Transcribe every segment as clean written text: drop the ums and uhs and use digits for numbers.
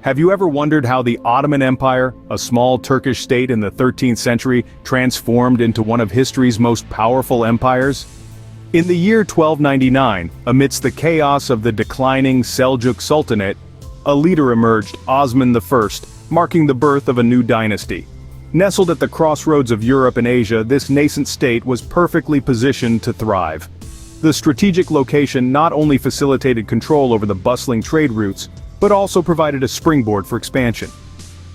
Have you ever wondered how the Ottoman Empire, a small Turkish state in the 13th century, transformed into one of history's most powerful empires? In the year 1299, amidst the chaos of the declining Seljuk Sultanate, a leader emerged, Osman I, marking the birth of a new dynasty. Nestled at the crossroads of Europe and Asia, this nascent state was perfectly positioned to thrive. The strategic location not only facilitated control over the bustling trade routes, but also provided a springboard for expansion.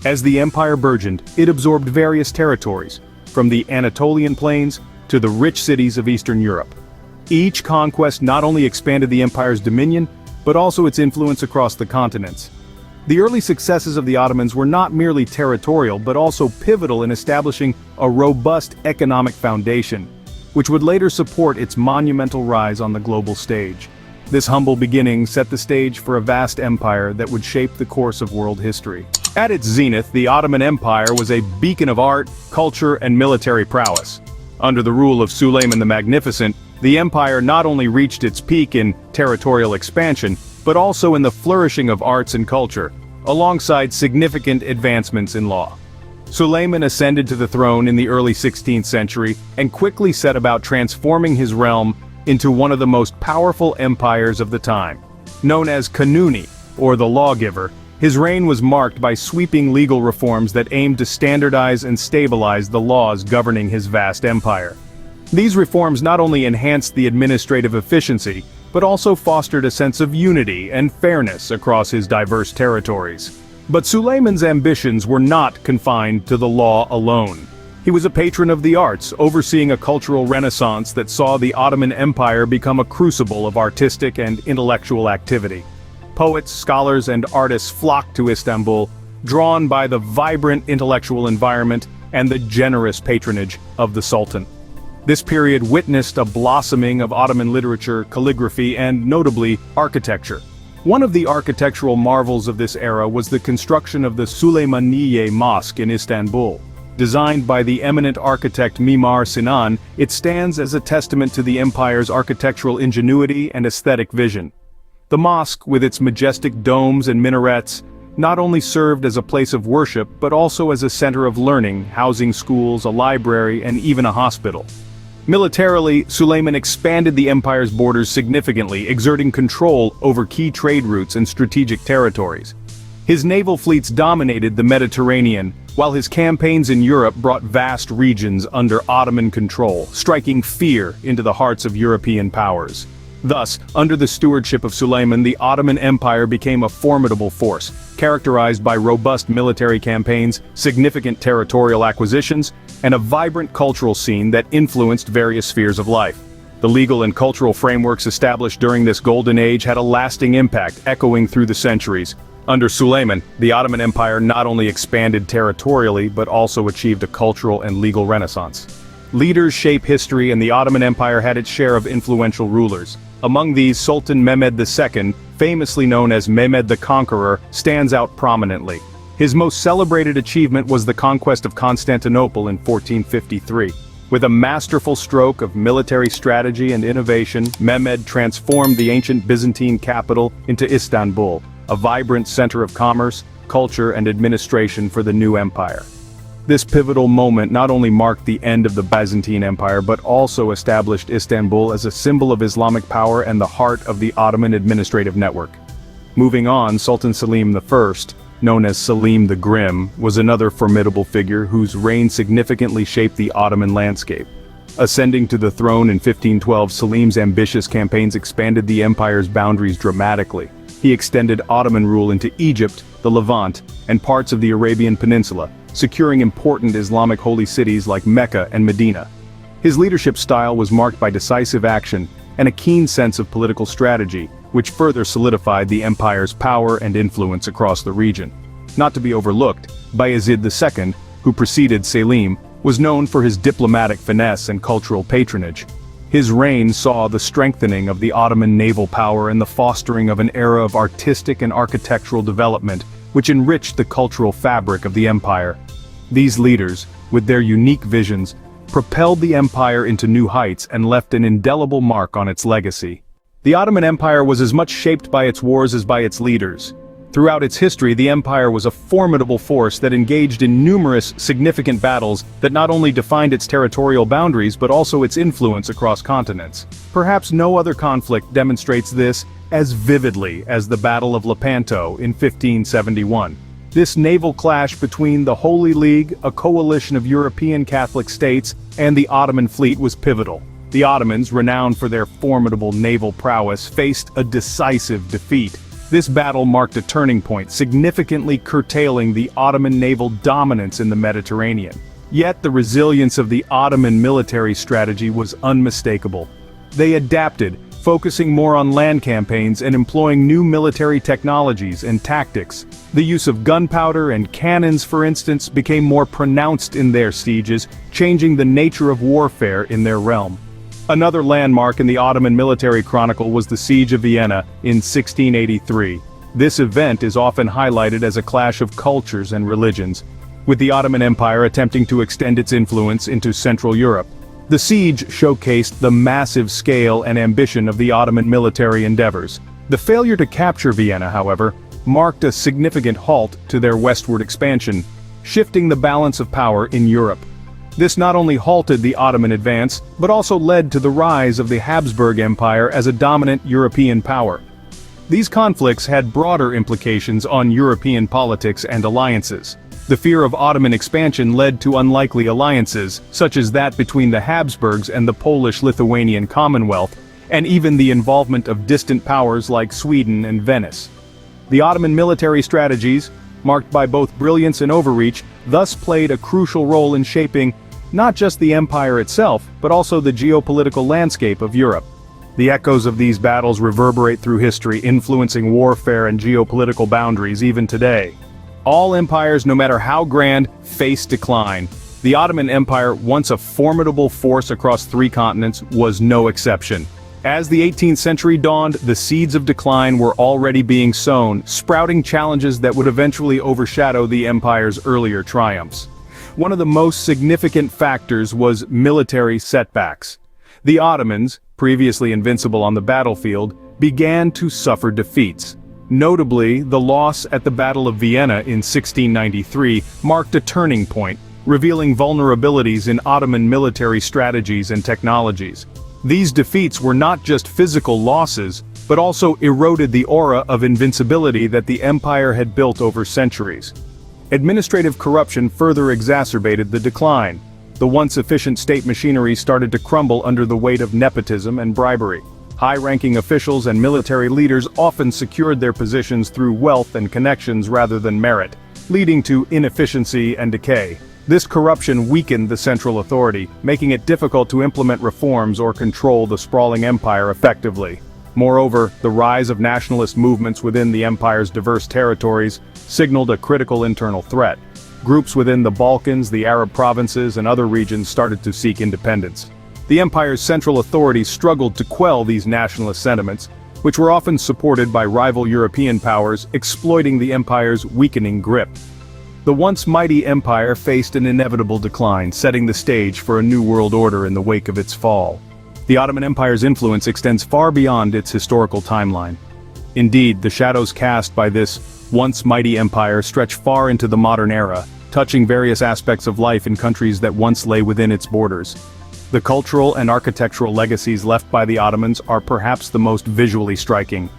As the empire burgeoned, it absorbed various territories, from the Anatolian plains to the rich cities of Eastern Europe. Each conquest not only expanded the empire's dominion, but also its influence across the continents. The early successes of the Ottomans were not merely territorial but also pivotal in establishing a robust economic foundation, which would later support its monumental rise on the global stage. This humble beginning set the stage for a vast empire that would shape the course of world history. At its zenith, the Ottoman Empire was a beacon of art, culture, and military prowess. Under the rule of Suleiman the Magnificent, the empire not only reached its peak in territorial expansion, but also in the flourishing of arts and culture, alongside significant advancements in law. Suleiman ascended to the throne in the early 16th century and quickly set about transforming his realm into one of the most powerful empires of the time. Known as Kanuni, or the lawgiver, his reign was marked by sweeping legal reforms that aimed to standardize and stabilize the laws governing his vast empire. These reforms not only enhanced the administrative efficiency, but also fostered a sense of unity and fairness across his diverse territories. But Suleiman's ambitions were not confined to the law alone. He was a patron of the arts, overseeing a cultural renaissance that saw the Ottoman Empire become a crucible of artistic and intellectual activity. Poets, scholars, and artists flocked to Istanbul, drawn by the vibrant intellectual environment and the generous patronage of the Sultan. This period witnessed a blossoming of Ottoman literature, calligraphy, and, notably, architecture. One of the architectural marvels of this era was the construction of the Süleymaniye Mosque in Istanbul. Designed by the eminent architect Mimar Sinan, it stands as a testament to the empire's architectural ingenuity and aesthetic vision. The mosque, with its majestic domes and minarets, not only served as a place of worship but also as a center of learning, housing schools, a library, and even a hospital. Militarily, Suleiman expanded the empire's borders significantly, exerting control over key trade routes and strategic territories. His naval fleets dominated the Mediterranean, while his campaigns in Europe brought vast regions under Ottoman control, striking fear into the hearts of European powers. Thus, under the stewardship of Suleiman, the Ottoman Empire became a formidable force, characterized by robust military campaigns, significant territorial acquisitions, and a vibrant cultural scene that influenced various spheres of life. The legal and cultural frameworks established during this golden age had a lasting impact, echoing through the centuries. Under Suleiman, the Ottoman Empire not only expanded territorially but also achieved a cultural and legal renaissance. Leaders shape history, and the Ottoman Empire had its share of influential rulers. Among these, Sultan Mehmed II, famously known as Mehmed the Conqueror, stands out prominently. His most celebrated achievement was the conquest of Constantinople in 1453. With a masterful stroke of military strategy and innovation, Mehmed transformed the ancient Byzantine capital into Istanbul, a vibrant center of commerce, culture, and administration for the new empire. This pivotal moment not only marked the end of the Byzantine Empire but also established Istanbul as a symbol of Islamic power and the heart of the Ottoman administrative network. Moving on, Sultan Selim I, known as Selim the Grim, was another formidable figure whose reign significantly shaped the Ottoman landscape. Ascending to the throne in 1512, Selim's ambitious campaigns expanded the empire's boundaries dramatically. He extended Ottoman rule into Egypt, the Levant, and parts of the Arabian Peninsula, securing important Islamic holy cities like Mecca and Medina. His leadership style was marked by decisive action and a keen sense of political strategy, which further solidified the empire's power and influence across the region. Not to be overlooked, Bayezid II, who preceded Selim, was known for his diplomatic finesse and cultural patronage. His reign saw the strengthening of the Ottoman naval power and the fostering of an era of artistic and architectural development, which enriched the cultural fabric of the empire. These leaders, with their unique visions, propelled the empire into new heights and left an indelible mark on its legacy. The Ottoman Empire was as much shaped by its wars as by its leaders. Throughout its history, the empire was a formidable force that engaged in numerous significant battles that not only defined its territorial boundaries but also its influence across continents. Perhaps no other conflict demonstrates this as vividly as the Battle of Lepanto in 1571. This naval clash between the Holy League, a coalition of European Catholic states, and the Ottoman fleet was pivotal. The Ottomans, renowned for their formidable naval prowess, faced a decisive defeat. This battle marked a turning point, significantly curtailing the Ottoman naval dominance in the Mediterranean. Yet the resilience of the Ottoman military strategy was unmistakable. They adapted, focusing more on land campaigns and employing new military technologies and tactics. The use of gunpowder and cannons, for instance, became more pronounced in their sieges, changing the nature of warfare in their realm. Another landmark in the Ottoman military chronicle was the Siege of Vienna in 1683. This event is often highlighted as a clash of cultures and religions, with the Ottoman Empire attempting to extend its influence into Central Europe. The siege showcased the massive scale and ambition of the Ottoman military endeavors. The failure to capture Vienna, however, marked a significant halt to their westward expansion, shifting the balance of power in Europe. This not only halted the Ottoman advance, but also led to the rise of the Habsburg Empire as a dominant European power. These conflicts had broader implications on European politics and alliances. The fear of Ottoman expansion led to unlikely alliances, such as that between the Habsburgs and the Polish-Lithuanian Commonwealth, and even the involvement of distant powers like Sweden and Venice. The Ottoman military strategies, marked by both brilliance and overreach, thus played a crucial role in shaping not just the empire itself, but also the geopolitical landscape of Europe. The echoes of these battles reverberate through history, influencing warfare and geopolitical boundaries even today. All empires, no matter how grand, face decline. The Ottoman Empire, once a formidable force across 3 continents, was no exception. As the 18th century dawned, the seeds of decline were already being sown, sprouting challenges that would eventually overshadow the empire's earlier triumphs. One of the most significant factors was military setbacks. The Ottomans, previously invincible on the battlefield, began to suffer defeats. Notably, the loss at the Battle of Vienna in 1693 marked a turning point, revealing vulnerabilities in Ottoman military strategies and technologies. These defeats were not just physical losses, but also eroded the aura of invincibility that the empire had built over centuries. Administrative corruption further exacerbated the decline. The once efficient state machinery started to crumble under the weight of nepotism and bribery. High-ranking officials and military leaders often secured their positions through wealth and connections rather than merit, leading to inefficiency and decay. This corruption weakened the central authority, making it difficult to implement reforms or control the sprawling empire effectively. Moreover, the rise of nationalist movements within the empire's diverse territories signaled a critical internal threat. Groups within the Balkans, the Arab provinces, and other regions started to seek independence. The empire's central authorities struggled to quell these nationalist sentiments, which were often supported by rival European powers, exploiting the empire's weakening grip. The once mighty empire faced an inevitable decline, setting the stage for a new world order in the wake of its fall. The Ottoman Empire's influence extends far beyond its historical timeline. Indeed, the shadows cast by this once mighty empire stretch far into the modern era, touching various aspects of life in countries that once lay within its borders. The cultural and architectural legacies left by the Ottomans are perhaps the most visually striking.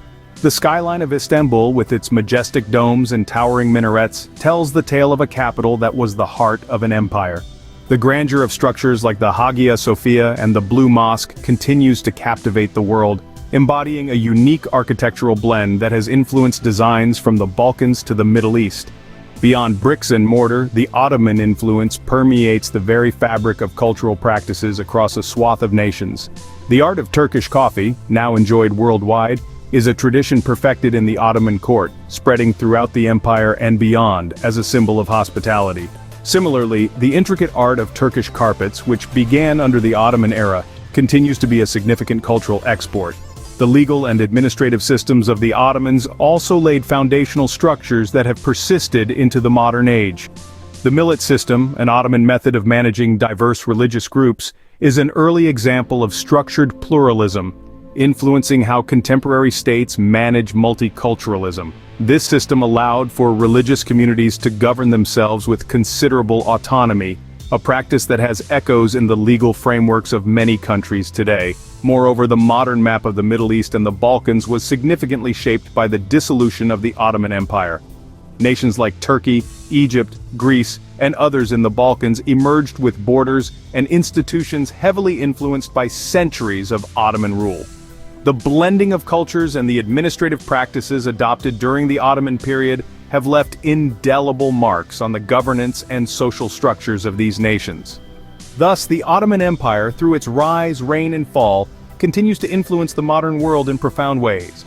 The skyline of Istanbul, with its majestic domes and towering minarets, tells the tale of a capital that was the heart of an empire. The grandeur of structures like the Hagia Sophia and the Blue Mosque continues to captivate the world, embodying a unique architectural blend that has influenced designs from the Balkans to the Middle East. Beyond bricks and mortar, the Ottoman influence permeates the very fabric of cultural practices across a swath of nations. The art of Turkish coffee, now enjoyed worldwide, is a tradition perfected in the Ottoman court, spreading throughout the empire and beyond as a symbol of hospitality. Similarly, the intricate art of Turkish carpets, which began under the Ottoman era, continues to be a significant cultural export. The legal and administrative systems of the Ottomans also laid foundational structures that have persisted into the modern age. The millet system, an Ottoman method of managing diverse religious groups, is an early example of structured pluralism, influencing how contemporary states manage multiculturalism. This system allowed for religious communities to govern themselves with considerable autonomy, a practice that has echoes in the legal frameworks of many countries today. Moreover, the modern map of the Middle East and the Balkans was significantly shaped by the dissolution of the Ottoman Empire. Nations like Turkey, Egypt, Greece, and others in the Balkans emerged with borders and institutions heavily influenced by centuries of Ottoman rule. The blending of cultures and the administrative practices adopted during the Ottoman period have left indelible marks on the governance and social structures of these nations. Thus, the Ottoman Empire, through its rise, reign, and fall, continues to influence the modern world in profound ways.